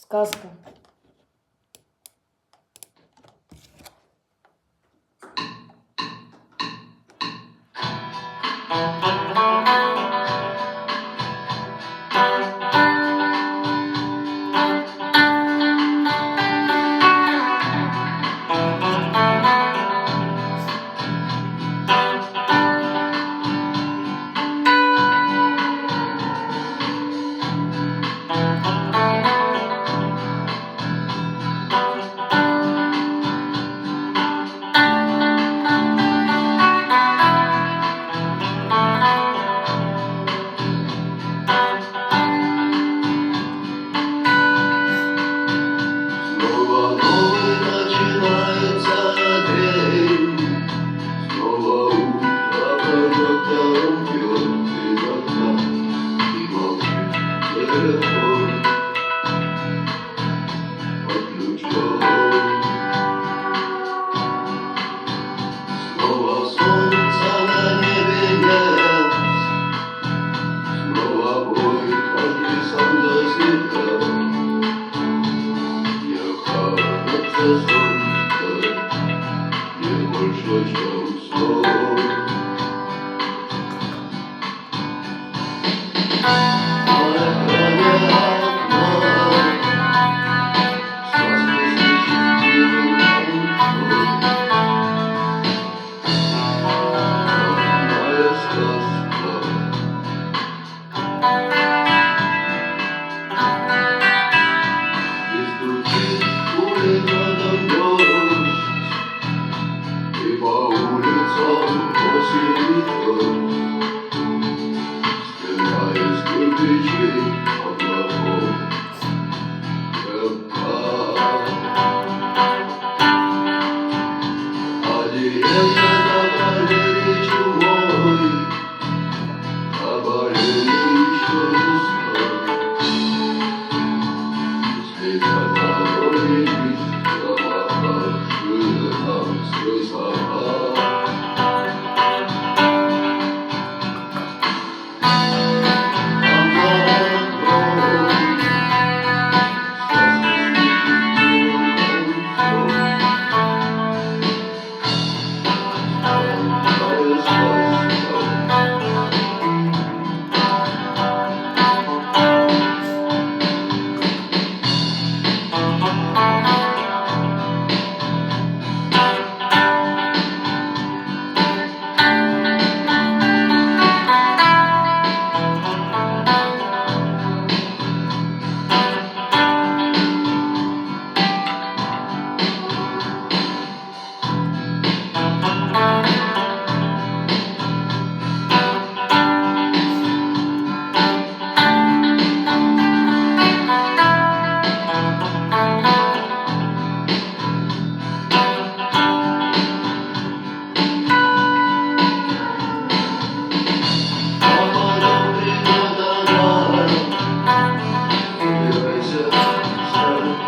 Сказка. Снова новый начинается день, снова утро прожектором бьет из окна, и молчит телефон отключен. Снова солнца на небе нет, снова бой, каждый сам за себя. Сколько не больше, чем сон. На экране окна сказка звучит белым концом. Родная сказка. И стучит хулиганом дождь, и по улицам осенний дождь, стена из кирпичей облаков крепка. А деревья заболели чумой, заболели еще весной. Слетят на дороге листья, махавшие нам свысока. Там за окном сказка звучит белым концом. Родная сказка. Собирайся, встань.